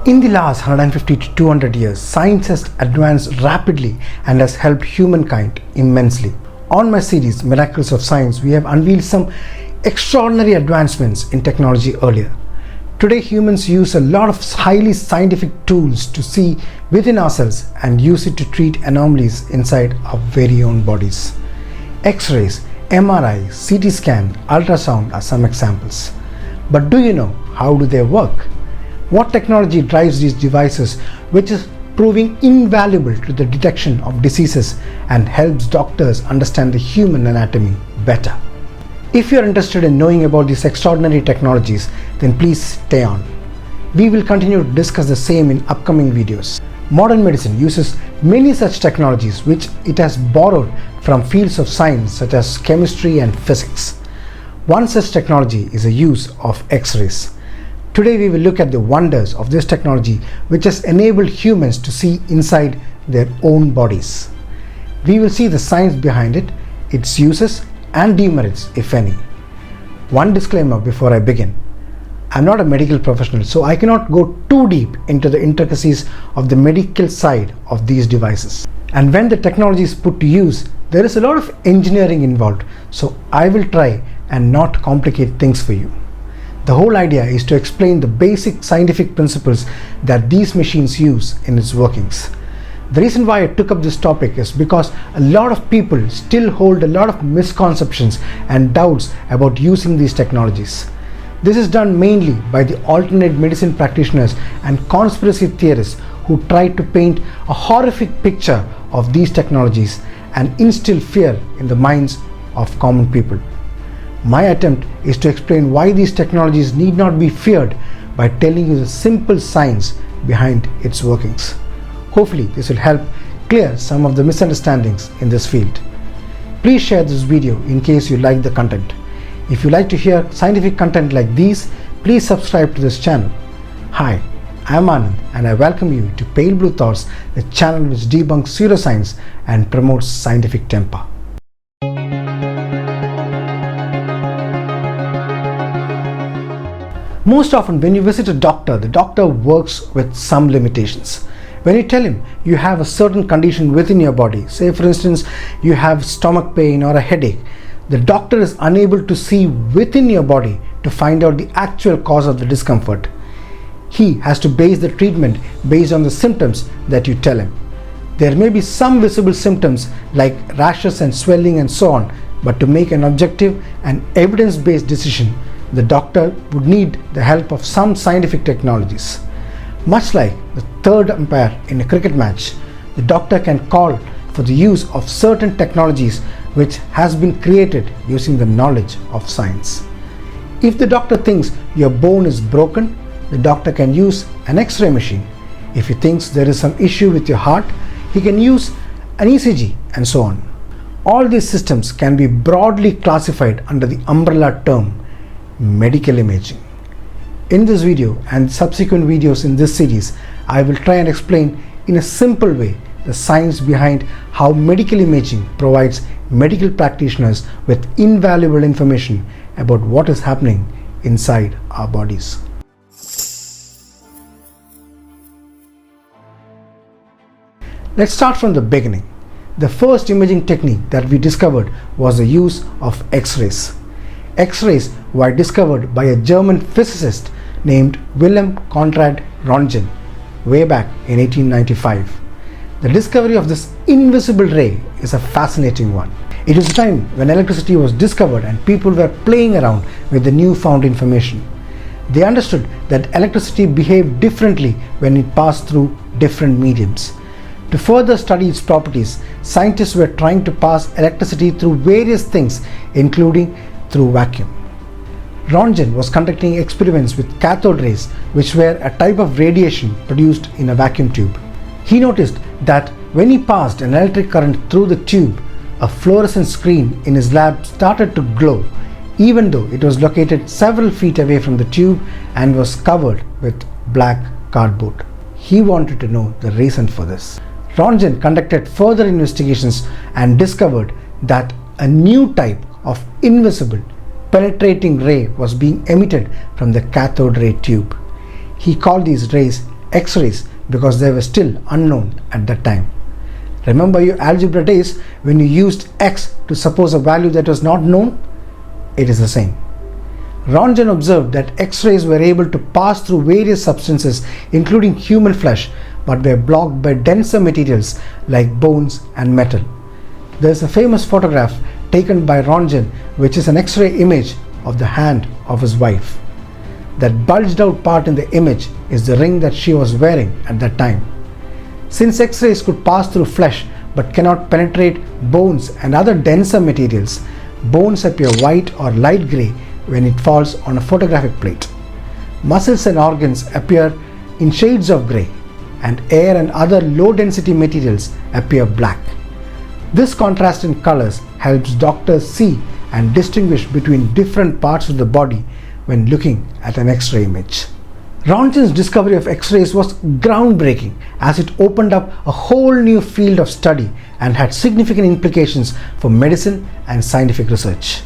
In the last 150 to 200 years, science has advanced rapidly and has helped humankind immensely. On my series, Miracles of Science, we have unveiled some extraordinary advancements in technology earlier. Today, humans use a lot of highly scientific tools to see within ourselves and use it to treat anomalies inside our very own bodies. X-rays, MRI, CT scan, ultrasound are some examples. But do you know how do they work? What technology drives these devices, which is proving invaluable to the detection of diseases and helps doctors understand the human anatomy better? If you are interested in knowing about these extraordinary technologies, then please stay on. We will continue to discuss the same in upcoming videos. Modern medicine uses many such technologies which it has borrowed from fields of science such as chemistry and physics. One such technology is the use of X-rays. Today we will look at the wonders of this technology which has enabled humans to see inside their own bodies. We will see the science behind it, its uses and demerits if any. One disclaimer before I begin. I'm not a medical professional, so I cannot go too deep into the intricacies of the medical side of these devices. And when the technology is put to use, there is a lot of engineering involved, so I will try and not complicate things for you. The whole idea is to explain the basic scientific principles that these machines use in its workings. The reason why I took up this topic is because a lot of people still hold a lot of misconceptions and doubts about using these technologies. This is done mainly by the alternate medicine practitioners and conspiracy theorists who try to paint a horrific picture of these technologies and instill fear in the minds of common people. My attempt is to explain why these technologies need not be feared by telling you the simple science behind its workings. Hopefully this will help clear some of the misunderstandings in this field. Please share this video in case you like the content. If you like to hear scientific content like these, please subscribe to this channel. Hi, I'm Anand and I welcome you to Pale Blue Thoughts, the channel which debunks pseudoscience and promotes scientific temper. Most often when you visit a doctor, the doctor works with some limitations. When you tell him you have a certain condition within your body, say for instance you have stomach pain or a headache, the doctor is unable to see within your body to find out the actual cause of the discomfort. He has to base the treatment based on the symptoms that you tell him. There may be some visible symptoms like rashes and swelling and so on, but to make an objective and evidence-based decision, the doctor would need the help of some scientific technologies. Much like the third umpire in a cricket match, the doctor can call for the use of certain technologies which has been created using the knowledge of science. If the doctor thinks your bone is broken, the doctor can use an X-ray machine. If he thinks there is some issue with your heart, he can use an ECG and so on. All these systems can be broadly classified under the umbrella term medical imaging. In this video and subsequent videos in this series, I will try and explain in a simple way the science behind how medical imaging provides medical practitioners with invaluable information about what is happening inside our bodies. Let's start from the beginning. The first imaging technique that we discovered was the use of X-rays. X-rays were discovered by a German physicist named Wilhelm Conrad Röntgen way back in 1895. The discovery of this invisible ray is a fascinating one. It was a time when electricity was discovered and people were playing around with the newfound information. They understood that electricity behaved differently when it passed through different mediums. To further study its properties, scientists were trying to pass electricity through various things, including through vacuum. Röntgen was conducting experiments with cathode rays, which were a type of radiation produced in a vacuum tube. He noticed that when he passed an electric current through the tube, a fluorescence screen in his lab started to glow, even though it was located several feet away from the tube and was covered with black cardboard. He wanted to know the reason for this. Röntgen conducted further investigations and discovered that a new type of invisible penetrating ray was being emitted from the cathode ray tube. He called these rays X-rays because they were still unknown at that time. Remember your algebra days when you used x to suppose a value that was not known? It is the same. Röntgen observed that X-rays were able to pass through various substances including human flesh, but were blocked by denser materials like bones and metal. There is a famous photograph taken by Röntgen which is an X-ray image of the hand of his wife. That bulged out part in the image is the ring that she was wearing at that time. Since X-rays could pass through flesh but cannot penetrate bones and other denser materials, bones appear white or light grey when it falls on a photographic plate. Muscles and organs appear in shades of grey, and air and other low density materials appear black. This contrast in colors helps doctors see and distinguish between different parts of the body when looking at an X-ray image. Röntgen's discovery of X-rays was groundbreaking as it opened up a whole new field of study and had significant implications for medicine and scientific research.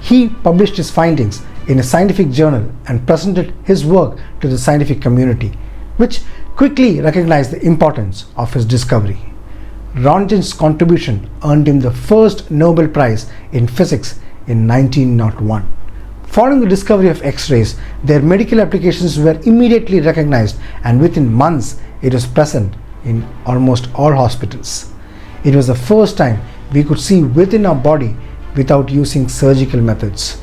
He published his findings in a scientific journal and presented his work to the scientific community, which quickly recognized the importance of his discovery. Röntgen's contribution earned him the first Nobel Prize in Physics in 1901. Following the discovery of X-rays, their medical applications were immediately recognized, and within months it was present in almost all hospitals. It was the first time we could see within our body without using surgical methods.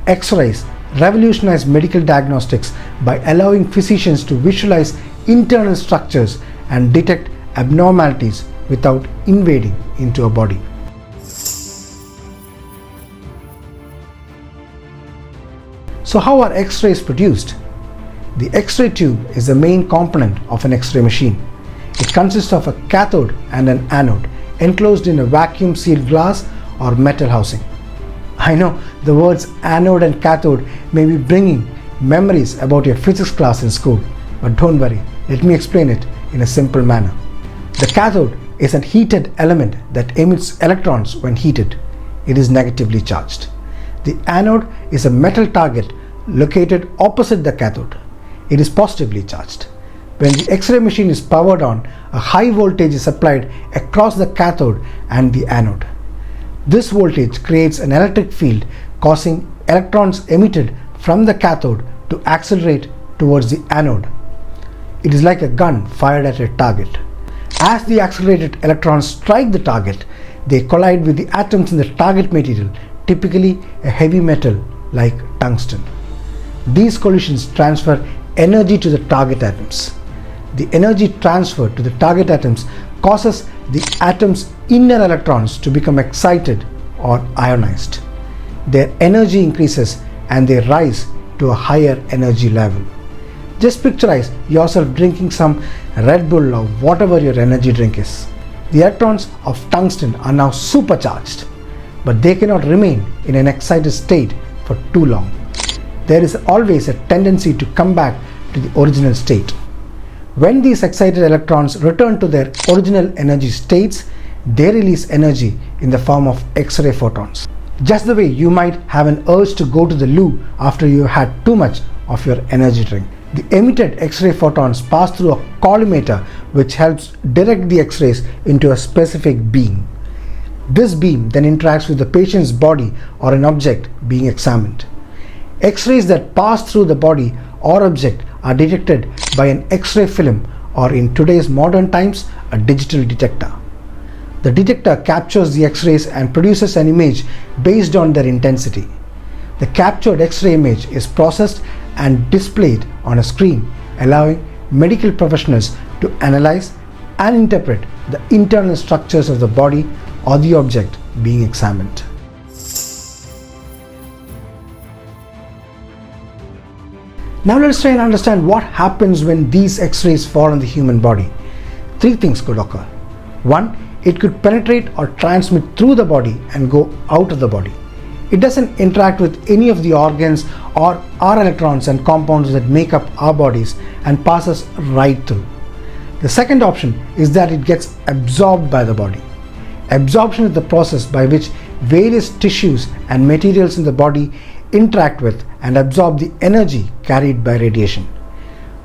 X-rays revolutionized medical diagnostics by allowing physicians to visualize internal structures and detect abnormalities without invading into a body. So how are X-rays produced? The X-ray tube is the main component of an X-ray machine. It consists of a cathode and an anode enclosed in a vacuum sealed glass or metal housing. I know the words anode and cathode may be bringing memories about your physics class in school, but don't worry, let me explain it in a simple manner. The cathode is a heated element that emits electrons when heated. It is negatively charged. The anode is a metal target located opposite the cathode. It is positively charged. When the X-ray machine is powered on, a high voltage is applied across the cathode and the anode. This voltage creates an electric field, causing electrons emitted from the cathode to accelerate towards the anode. It is like a gun fired at a target. As the accelerated electrons strike the target, they collide with the atoms in the target material, typically a heavy metal like tungsten. These collisions transfer energy to the target atoms. The energy transferred to the target atoms causes the atoms' inner electrons to become excited or ionized. Their energy increases and they rise to a higher energy level. Just picturize yourself drinking some Red Bull or whatever your energy drink is. The electrons of tungsten are now supercharged, but they cannot remain in an excited state for too long. There is always a tendency to come back to the original state. When these excited electrons return to their original energy states, they release energy in the form of X-ray photons. Just the way you might have an urge to go to the loo after you had too much of your energy drink. The emitted X-ray photons pass through a collimator which helps direct the X-rays into a specific beam. This beam then interacts with the patient's body or an object being examined. X-rays that pass through the body or object are detected by an X-ray film, or in today's modern times, a digital detector. The detector captures the X-rays and produces an image based on their intensity. The captured X-ray image is processed and displayed on a screen, allowing medical professionals to analyze and interpret the internal structures of the body or the object being examined. Now let's try and understand what happens when these X-rays fall on the human body. Three things could occur. One, it could penetrate or transmit through the body and go out of the body. It doesn't interact with any of the organs or our electrons and compounds that make up our bodies and passes right through. The second option is that it gets absorbed by the body. Absorption is the process by which various tissues and materials in the body interact with and absorb the energy carried by radiation.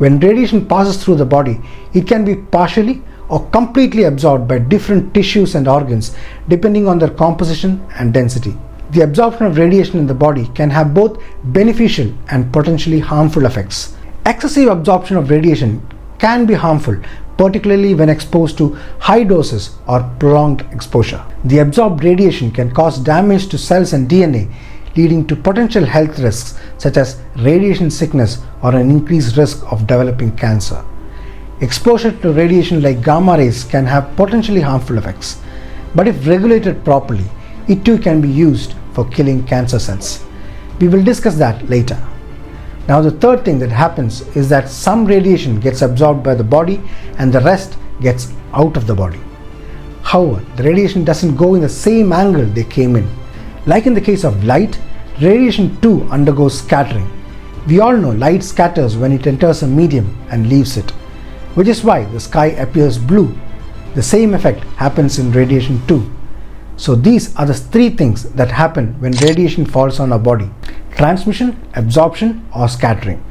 When radiation passes through the body, it can be partially or completely absorbed by different tissues and organs depending on their composition and density. The absorption of radiation in the body can have both beneficial and potentially harmful effects. Excessive absorption of radiation can be harmful, particularly when exposed to high doses or prolonged exposure. The absorbed radiation can cause damage to cells and DNA, leading to potential health risks such as radiation sickness or an increased risk of developing cancer. Exposure to radiation like gamma rays can have potentially harmful effects, but if regulated properly, it too can be used for killing cancer cells. We will discuss that later. Now the third thing that happens is that some radiation gets absorbed by the body and the rest gets out of the body. However, the radiation doesn't go in the same angle they came in. Like in the case of light, radiation too undergoes scattering. We all know light scatters when it enters a medium and leaves it, which is why the sky appears blue. The same effect happens in radiation too. So these are the three things that happen when radiation falls on our body: transmission, absorption, or scattering.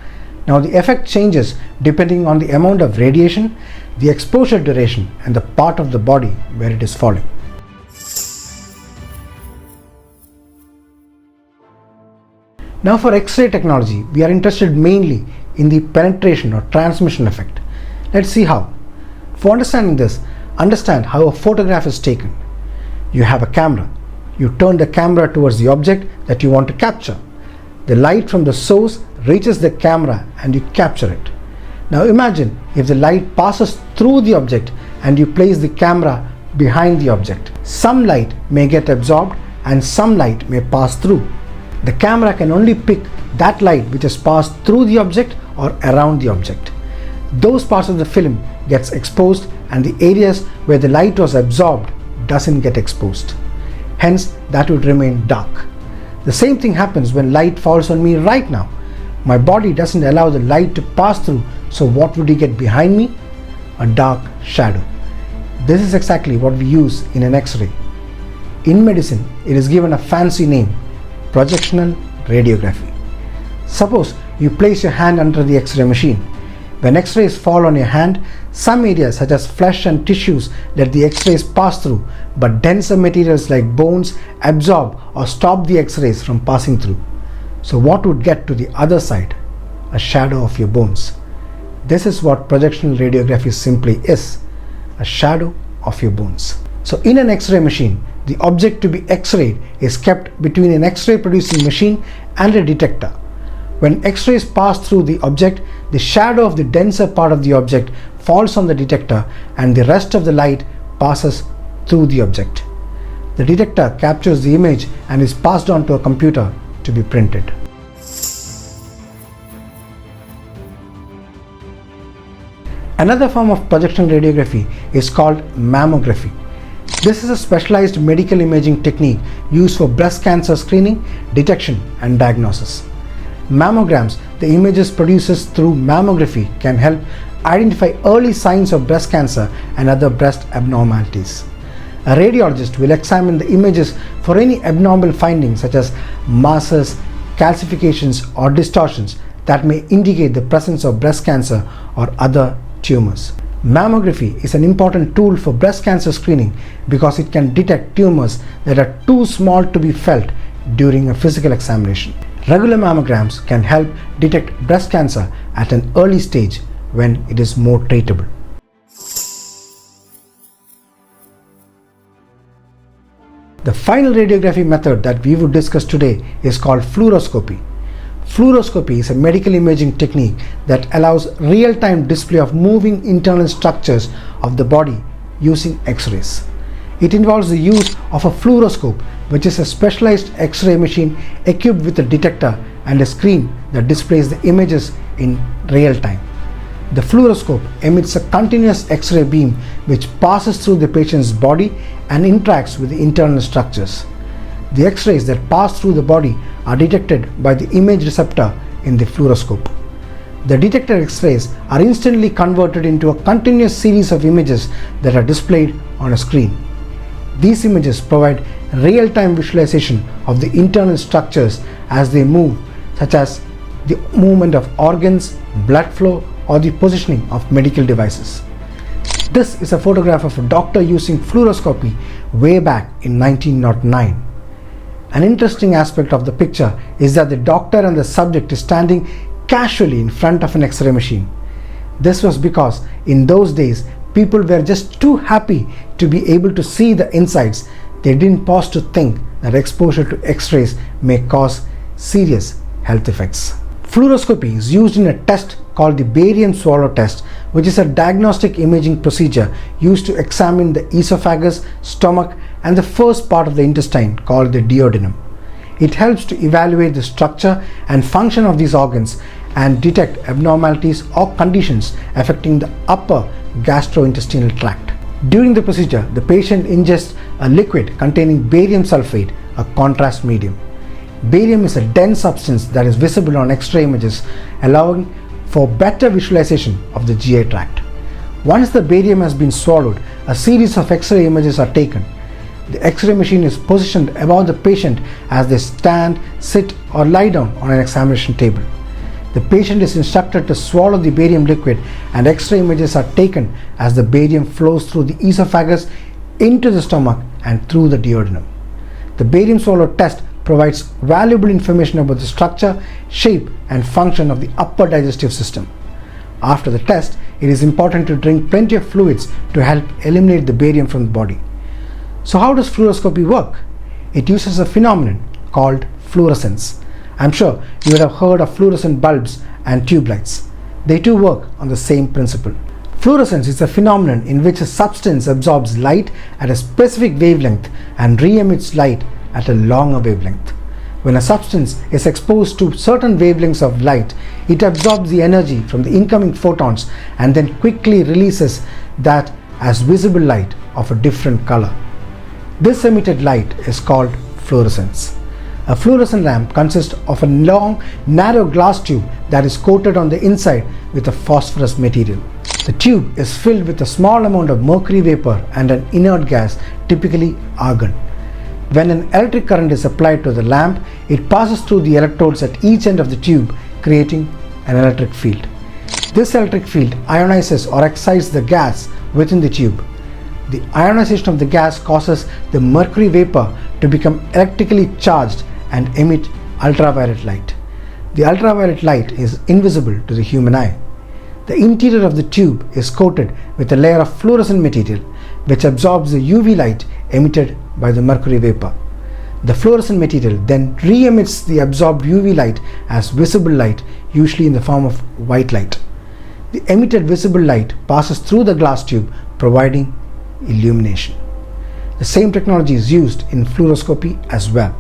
Now the effect changes depending on the amount of radiation, the exposure duration, and the part of the body where it is falling. Now for X-ray technology, we are interested mainly in the penetration or transmission effect. Let's see how. For understanding this, understand how a photograph is taken. You have a camera. You turn the camera towards the object that you want to capture. The light from the source reaches the camera and you capture it. Now imagine if the light passes through the object and you place the camera behind the object. Some light may get absorbed and some light may pass through. The camera can only pick that light which has passed through the object or around the object. Those parts of the film gets exposed and the areas where the light was absorbed doesn't get exposed. Hence, that would remain dark. The same thing happens when light falls on me right now. My body doesn't allow the light to pass through, so what would you get behind me? A dark shadow. This is exactly what we use in an X-ray. In medicine, it is given a fancy name: projectional radiography. Suppose you place your hand under the X-ray machine. When X-rays fall on your hand, some areas such as flesh and tissues let the X-rays pass through, but denser materials like bones absorb or stop the X-rays from passing through. So what would get to the other side? A shadow of your bones. This is what projectional radiography simply is: a shadow of your bones. So in an X-ray machine, the object to be X-rayed is kept between an X-ray producing machine and a detector. When X-rays pass through the object, the shadow of the denser part of the object falls on the detector and the rest of the light passes through the object. The detector captures the image and is passed on to a computer to be printed. Another form of projectional radiography is called mammography. This is a specialized medical imaging technique used for breast cancer screening, detection, and diagnosis. Mammograms, the images produced through mammography, can help identify early signs of breast cancer and other breast abnormalities. A radiologist will examine the images for any abnormal findings such as masses, calcifications, or distortions that may indicate the presence of breast cancer or other tumors. Mammography is an important tool for breast cancer screening because it can detect tumors that are too small to be felt during a physical examination. Regular mammograms can help detect breast cancer at an early stage when it is more treatable. The final radiography method that we would discuss today is called fluoroscopy. Fluoroscopy is a medical imaging technique that allows real-time display of moving internal structures of the body using X-rays. It involves the use of a fluoroscope, which is a specialized X-ray machine equipped with a detector and a screen that displays the images in real time. The fluoroscope emits a continuous X-ray beam which passes through the patient's body and interacts with the internal structures. The X-rays that pass through the body are detected by the image receptor in the fluoroscope. The detected X-rays are instantly converted into a continuous series of images that are displayed on a screen. These images provide real-time visualization of the internal structures as they move, such as the movement of organs, blood flow, or the positioning of medical devices. This is a photograph of a doctor using fluoroscopy way back in 1909. An interesting aspect of the picture is that the doctor and the subject is standing casually in front of an X-ray machine. This was because in those days people were just too happy to be able to see the insides. They didn't pause to think that exposure to X-rays may cause serious health effects. Fluoroscopy is used in a test called the barium swallow test, which is a diagnostic imaging procedure used to examine the esophagus, stomach, and the first part of the intestine called the duodenum. It helps to evaluate the structure and function of these organs and detect abnormalities or conditions affecting the upper gastrointestinal tract. During the procedure, the patient ingests a liquid containing barium sulfate, a contrast medium. Barium is a dense substance that is visible on X-ray images, allowing for better visualization of the GI tract. Once the barium has been swallowed, a series of X-ray images are taken. The X-ray machine is positioned above the patient as they stand, sit, or lie down on an examination table. The patient is instructed to swallow the barium liquid, and X-ray images are taken as the barium flows through the esophagus into the stomach and through the duodenum. The barium swallow test provides valuable information about the structure, shape, and function of the upper digestive system. After the test, it is important to drink plenty of fluids to help eliminate the barium from the body. So how does fluoroscopy work? It uses a phenomenon called fluorescence. I'm sure you would have heard of fluorescent bulbs and tube lights. They too work on the same principle. Fluorescence is a phenomenon in which a substance absorbs light at a specific wavelength and re-emits light at a longer wavelength. When a substance is exposed to certain wavelengths of light, it absorbs the energy from the incoming photons and then quickly releases that as visible light of a different color. This emitted light is called fluorescence. A fluorescent lamp consists of a long, narrow glass tube that is coated on the inside with a phosphorus material. The tube is filled with a small amount of mercury vapor and an inert gas, typically argon. When an electric current is applied to the lamp, it passes through the electrodes at each end of the tube, creating an electric field. This electric field ionizes or excites the gas within the tube. The ionization of the gas causes the mercury vapor to become electrically charged and emit ultraviolet light. The ultraviolet light is invisible to the human eye. The interior of the tube is coated with a layer of fluorescent material which absorbs the UV light emitted by the mercury vapor. The fluorescent material then re-emits the absorbed UV light as visible light, usually in the form of white light. The emitted visible light passes through the glass tube, providing illumination. The same technology is used in fluoroscopy as well.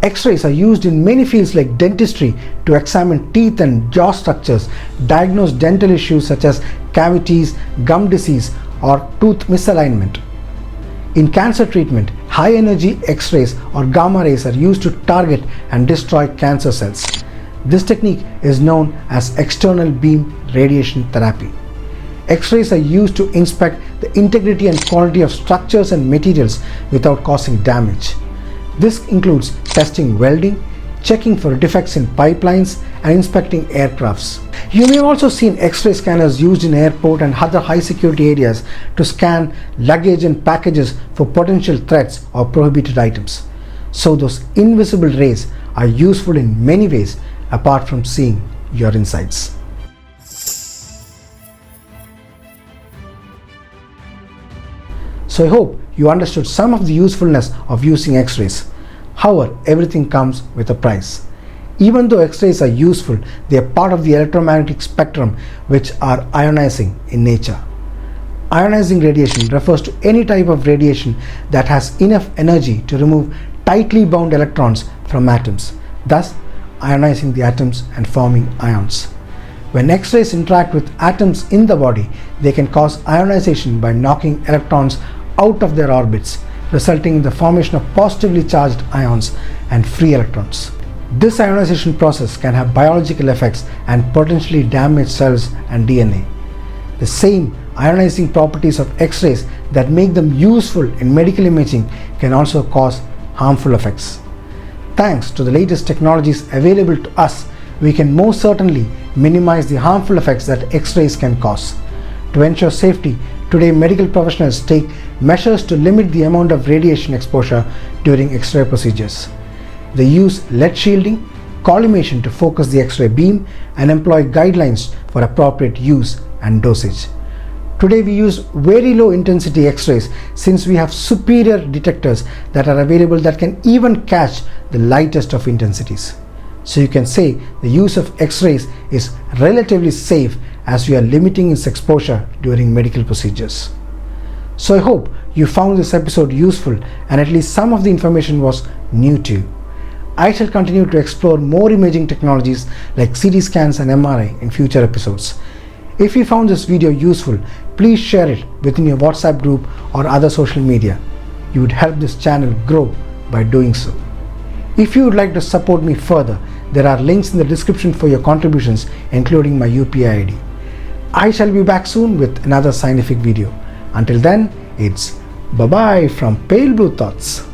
X-rays are used in many fields like dentistry to examine teeth and jaw structures, diagnose dental issues such as cavities, gum disease, or tooth misalignment. In cancer treatment, high-energy X-rays or gamma rays are used to target and destroy cancer cells. This technique is known as external beam radiation therapy. X-rays are used to inspect the integrity and quality of structures and materials without causing damage. This includes testing welding, checking for defects in pipelines, and inspecting aircrafts. You may have also seen X-ray scanners used in airport and other high-security areas to scan luggage and packages for potential threats or prohibited items. So those invisible rays are useful in many ways apart from seeing your insides. So I hope you understood some of the usefulness of using X-rays. However, everything comes with a price. Even though X-rays are useful, they are part of the electromagnetic spectrum which are ionizing in nature. Ionizing radiation refers to any type of radiation that has enough energy to remove tightly bound electrons from atoms, thus ionizing the atoms and forming ions. When X-rays interact with atoms in the body, they can cause ionization by knocking electrons out of their orbits, resulting in the formation of positively charged ions and free electrons. This ionization process can have biological effects and potentially damage cells and DNA. The same ionizing properties of X-rays that make them useful in medical imaging can also cause harmful effects. Thanks to the latest technologies available to us, we can most certainly minimize the harmful effects that X-rays can cause. To ensure safety, today medical professionals take measures to limit the amount of radiation exposure during X-ray procedures. They use lead shielding, collimation to focus the X-ray beam, and employ guidelines for appropriate use and dosage. Today we use very low intensity X-rays since we have superior detectors that are available that can even catch the lightest of intensities. So you can say the use of X-rays is relatively safe as we are limiting its exposure during medical procedures. So I hope you found this episode useful and at least some of the information was new to you. I shall continue to explore more imaging technologies like CT scans and MRI in future episodes. If you found this video useful, please share it within your WhatsApp group or other social media. You would help this channel grow by doing so. If you would like to support me further, there are links in the description for your contributions, including my UPI ID. I shall be back soon with another scientific video. Until then, it's bye-bye from Pale Blue Thoughts.